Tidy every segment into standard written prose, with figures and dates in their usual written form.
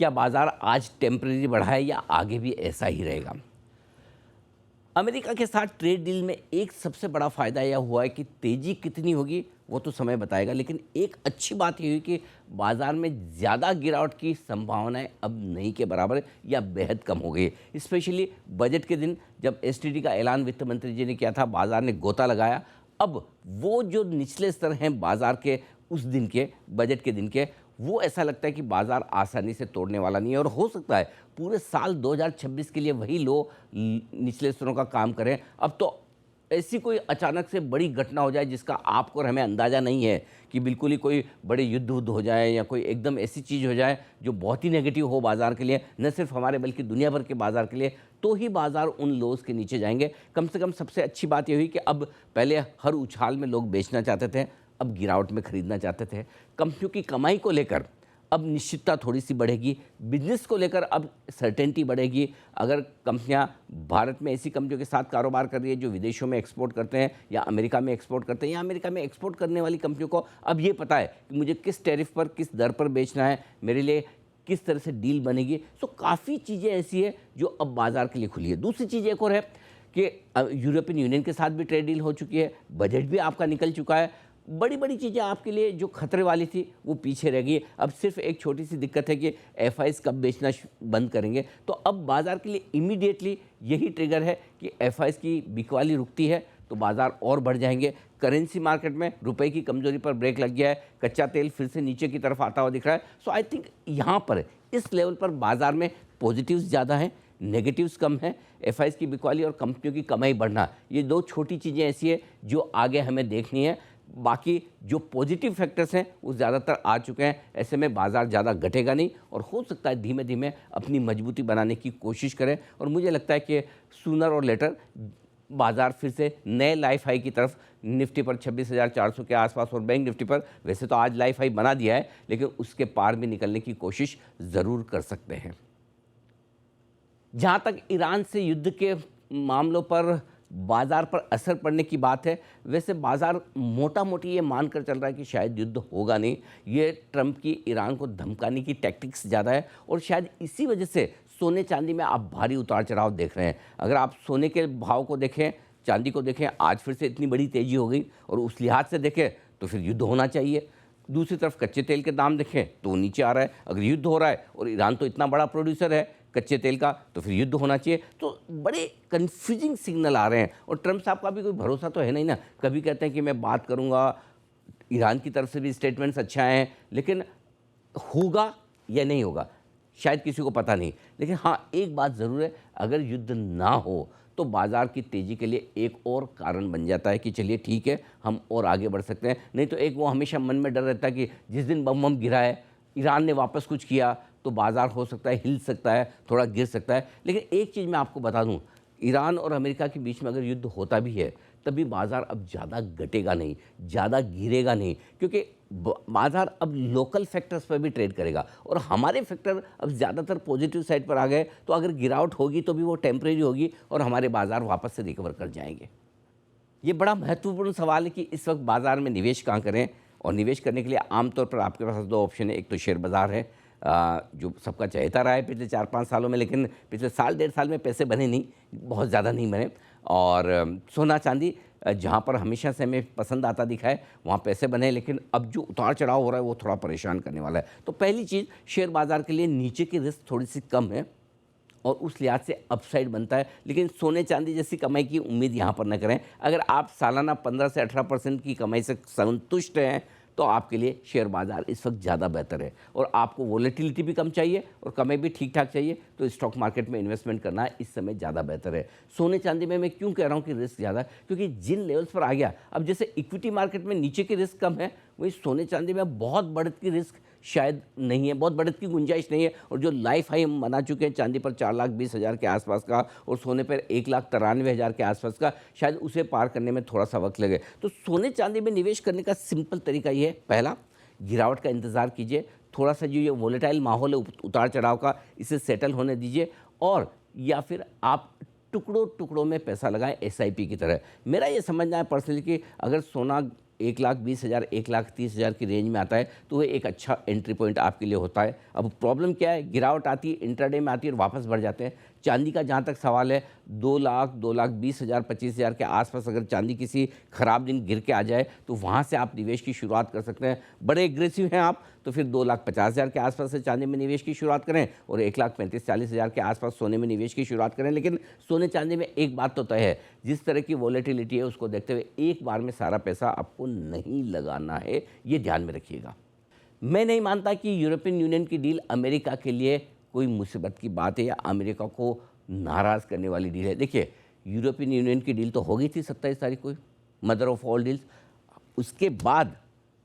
क्या बाजार आज टेम्परेरी बढ़ा है या आगे भी ऐसा ही रहेगा? अमेरिका के साथ ट्रेड डील में एक सबसे बड़ा फ़ायदा यह हुआ है कि तेज़ी कितनी होगी वो तो समय बताएगा, लेकिन एक अच्छी बात ये हुई कि बाज़ार में ज़्यादा गिरावट की संभावनाएं अब नहीं के बराबर है या बेहद कम हो गई है। स्पेशली बजट के दिन जब एसटीडी का ऐलान वित्त मंत्री जी ने किया था, बाज़ार ने गोता लगाया। अब वो जो निचले स्तर हैं बाज़ार के उस दिन के, बजट के दिन के, वो ऐसा लगता है कि बाज़ार आसानी से तोड़ने वाला नहीं है और हो सकता है पूरे साल 2026 के लिए वही लो निचले स्तरों का काम करें। अब तो ऐसी कोई अचानक से बड़ी घटना हो जाए जिसका आपको और हमें अंदाज़ा नहीं है कि बिल्कुल ही कोई बड़े युद्ध उद्ध हो जाए या कोई एकदम ऐसी चीज़ हो जाए जो बहुत ही नेगेटिव हो बाज़ार के लिए, न सिर्फ हमारे बल्कि दुनिया भर के बाज़ार के लिए, तो ही बाज़ार उन लोज के नीचे जाएंगे। कम से कम सबसे अच्छी बात यह हुई कि अब पहले हर उछाल में लोग बेचना चाहते थे, अब गिरावट में खरीदना चाहते थे। कंपनियों की कमाई को लेकर अब निश्चितता थोड़ी सी बढ़ेगी, बिजनेस को लेकर अब सर्टेनिटी बढ़ेगी। अगर कंपनियां भारत में ऐसी कंपनियों के साथ कारोबार कर रही है जो विदेशों में एक्सपोर्ट करते हैं या अमेरिका में एक्सपोर्ट करते हैं, या अमेरिका में एक्सपोर्ट करने वाली कंपनियों को अब ये पता है कि मुझे किस टैरिफ पर किस दर पर बेचना है, मेरे लिए किस तरह से डील बनेगी। तो काफ़ी चीज़ें ऐसी है जो अब बाज़ार के लिए खुली है। दूसरी चीज़ एक और है कि यूरोपियन यूनियन के साथ भी ट्रेड डील हो चुकी है, बजट भी आपका निकल चुका है। बड़ी बड़ी चीज़ें आपके लिए जो खतरे वाली थी वो पीछे रह गई। अब सिर्फ एक छोटी सी दिक्कत है कि एफआईज कब बेचना बंद करेंगे। तो अब बाज़ार के लिए इमीडिएटली यही ट्रिगर है कि एफआईज की बिकवाली रुकती है तो बाज़ार और बढ़ जाएंगे। करेंसी मार्केट में रुपए की कमजोरी पर ब्रेक लग गया है, कच्चा तेल फिर से नीचे की तरफ आता हुआ दिख रहा है। सो आई थिंक यहाँ पर इस लेवल पर बाज़ार में पॉजिटिव्स ज़्यादा हैं, नेगेटिव्स कम हैं। एफआईज की बिकवाली और कंपनियों की कमाई बढ़ना, ये दो छोटी चीज़ें ऐसी है जो आगे हमें देखनी है। बाकी जो पॉजिटिव फैक्टर्स हैं वो ज़्यादातर आ चुके हैं। ऐसे में बाज़ार ज़्यादा घटेगा नहीं और हो सकता है धीमे धीमे अपनी मजबूती बनाने की कोशिश करें। और मुझे लगता है कि सूनर और लेटर बाज़ार फिर से नए लाइफ हाई की तरफ, निफ्टी पर 26,400 के आसपास और बैंक निफ्टी पर वैसे तो आज लाइफ हाई बना दिया है, लेकिन उसके पार भी निकलने की कोशिश ज़रूर कर सकते हैं। जहाँ तक ईरान से युद्ध के मामलों पर बाज़ार पर असर पड़ने की बात है, वैसे बाज़ार मोटा मोटी ये मानकर चल रहा है कि शायद युद्ध होगा नहीं। ये ट्रंप की ईरान को धमकाने की टैक्टिक्स ज़्यादा है और शायद इसी वजह से सोने चांदी में आप भारी उतार चढ़ाव देख रहे हैं। अगर आप सोने के भाव को देखें, चांदी को देखें, आज फिर से इतनी बड़ी तेज़ी हो गई और उस लिहाज से देखें तो फिर युद्ध होना चाहिए। दूसरी तरफ कच्चे तेल के दाम देखें तो नीचे आ रहा है। अगर युद्ध हो रहा है और ईरान तो इतना बड़ा प्रोड्यूसर है कच्चे तेल का, तो फिर युद्ध होना चाहिए। तो बड़े कन्फ्यूजिंग सिग्नल आ रहे हैं और ट्रंप साहब का भी कोई भरोसा तो है नहीं ना। कभी कहते हैं कि मैं बात करूंगा, ईरान की तरफ से भी स्टेटमेंट्स अच्छा हैं, लेकिन होगा या नहीं होगा शायद किसी को पता नहीं। लेकिन हाँ, एक बात ज़रूर है, अगर युद्ध ना हो तो बाज़ार की तेज़ी के लिए एक और कारण बन जाता है कि चलिए ठीक है, हम और आगे बढ़ सकते हैं। नहीं तो एक वो हमेशा मन में डर रहता है कि जिस दिन बम गिरा है, ईरान ने वापस कुछ किया तो बाज़ार हो सकता है हिल सकता है, थोड़ा गिर सकता है। लेकिन एक चीज़ मैं आपको बता दूं, ईरान और अमेरिका के बीच में अगर युद्ध होता भी है तभी बाज़ार अब ज़्यादा घटेगा नहीं, ज़्यादा गिरेगा नहीं, क्योंकि बाज़ार अब लोकल फैक्टर्स पर भी ट्रेड करेगा और हमारे फैक्टर अब ज़्यादातर पॉजिटिव साइड पर आ गए। तो अगर गिरावट होगी तो भी वो टेम्परेरी होगी और हमारे बाज़ार वापस से रिकवर कर जाएंगे। ये बड़ा महत्वपूर्ण सवाल है कि इस वक्त बाज़ार में निवेश कहाँ करें। और निवेश करने के लिए आमतौर पर आपके पास दो ऑप्शन है। एक तो शेयर बाज़ार है, जो सबका चहेता रहा है पिछले 4-5 सालों में, लेकिन पिछले साल 1.5 साल में पैसे बने नहीं, बहुत ज़्यादा नहीं बने। और सोना चांदी, जहाँ पर हमेशा से हमें पसंद आता दिखा है वहाँ पैसे बने, लेकिन अब जो उतार चढ़ाव हो रहा है वो थोड़ा परेशान करने वाला है। तो पहली चीज़, शेयर बाज़ार के लिए नीचे की रिस्क थोड़ी सी कम है और उस लिहाज से अपसाइड बनता है, लेकिन सोने चांदी जैसी कमाई की उम्मीद यहाँ पर न करें। अगर आप सालाना 15 से 18% की कमाई से संतुष्ट हैं तो आपके लिए शेयर बाज़ार इस वक्त ज़्यादा बेहतर है। और आपको वोलेटिलिटी भी कम चाहिए और कमाई भी ठीक ठाक चाहिए तो स्टॉक मार्केट में इन्वेस्टमेंट करना इस समय ज़्यादा बेहतर है। सोने चांदी में मैं क्यों कह रहा हूँ कि रिस्क ज़्यादा, क्योंकि जिन लेवल्स पर आ गया, अब जैसे इक्विटी मार्केट में नीचे की रिस्क कम है, वही सोने चांदी में बहुत बढ़त की रिस्क शायद नहीं है, बहुत बढ़त की गुंजाइश नहीं है। और जो लाइफ हाई हम बना चुके हैं चांदी पर 4,20,000 के आसपास का और सोने पर 1,93,000 के आसपास का, शायद उसे पार करने में थोड़ा सा वक्त लगे। तो सोने चांदी में निवेश करने का सिंपल तरीका ये है, पहला, गिरावट का इंतज़ार कीजिए, थोड़ा सा जो ये वोलेटाइल माहौल है उतार चढ़ाव का, इसे सेटल होने दीजिए। और या फिर आप टुकड़ों टुकड़ों में पैसा लगाएं एसआईपी की तरह। मेरा ये समझना है पर्सनली कि अगर सोना 1,20,000 1,30,000 की रेंज में आता है तो वो एक अच्छा एंट्री पॉइंट आपके लिए होता है। अब प्रॉब्लम क्या है, गिरावट आती है, इंट्राडे में आती है और वापस बढ़ जाते हैं। चांदी का जहाँ तक सवाल है, 2 लाख 2,20,000 25,000 के आसपास अगर चांदी किसी ख़राब दिन गिर के आ जाए तो वहाँ से आप निवेश की शुरुआत कर सकते हैं। बड़े एग्रेसिव हैं आप तो फिर 2,50,000 के आसपास से चांदी में निवेश की शुरुआत करें और 1,35,40,000 के आसपास सोने में निवेश की शुरुआत करें। लेकिन सोने चांदी में एक बात तो तय है, जिस तरह की वॉलेटिलिटी है उसको देखते हुए एक बार में सारा पैसा आपको नहीं लगाना है, ये ध्यान में रखिएगा। मैं नहीं मानता कि यूरोपियन यूनियन की डील अमेरिका के लिए कोई मुसीबत की बात है या अमेरिका को नाराज़ करने वाली डील है। देखिए, यूरोपियन यूनियन की डील तो हो गई थी 27 तारीख को, मदर ऑफ ऑल डील्स। उसके बाद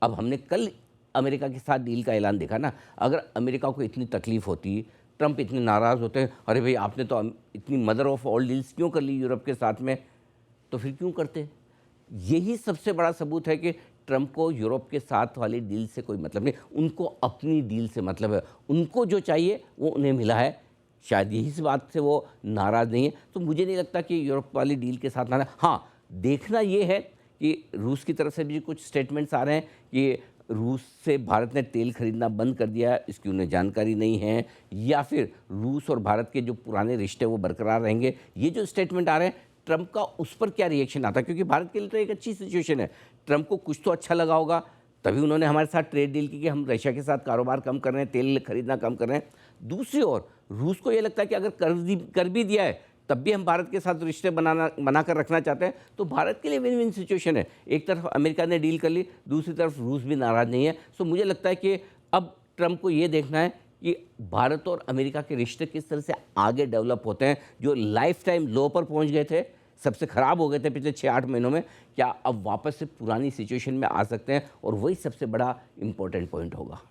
अब हमने कल अमेरिका के साथ डील का ऐलान देखा ना। अगर अमेरिका को इतनी तकलीफ़ होती, ट्रंप इतने नाराज़ होते हैं, अरे भाई आपने तो इतनी मदर ऑफ ऑल डील्स क्यों कर ली यूरोप के साथ में, तो फिर क्यों करते? यही सबसे बड़ा सबूत है कि ट्रंप को यूरोप के साथ वाली डील से कोई मतलब नहीं, उनको अपनी डील से मतलब है। उनको जो चाहिए वो उन्हें मिला है, शायद यही इस बात से वो नाराज़ नहीं है। तो मुझे नहीं लगता कि यूरोप वाली डील के साथ नाराज़। हाँ, देखना ये है कि रूस की तरफ से भी कुछ स्टेटमेंट्स आ रहे हैं कि रूस से भारत ने तेल खरीदना बंद कर दिया, इसकी उन्हें जानकारी नहीं है, या फिर रूस और भारत के जो पुराने रिश्ते वो बरकरार रहेंगे। ये जो स्टेटमेंट आ रहे हैं, ट्रंप का उस पर क्या रिएक्शन आता है, क्योंकि भारत के लिए तो एक अच्छी सिचुएशन है। ट्रंप को कुछ तो अच्छा लगा होगा, तभी उन्होंने हमारे साथ ट्रेड डील की कि हम रशिया के साथ कारोबार कम कर रहे हैं, तेल खरीदना कम कर रहे हैं। दूसरी ओर रूस को ये लगता है कि अगर कर भी दिया है तब भी हम भारत के साथ रिश्ते बनाकर रखना चाहते हैं। तो भारत के लिए विन विन सिचुएशन है। एक तरफ अमेरिका ने डील कर ली, दूसरी तरफ रूस भी नाराज़ नहीं है। सो मुझे लगता है कि अब ट्रंप को ये देखना है कि भारत और अमेरिका के रिश्ते किस तरह से आगे डेवलप होते हैं। जो लाइफ टाइम लो पर पहुंच गए थे, सबसे ख़राब हो गए थे पिछले 6-8 महीनों में, क्या अब वापस से पुरानी सिचुएशन में आ सकते हैं, और वही सबसे बड़ा इम्पोर्टेंट पॉइंट होगा।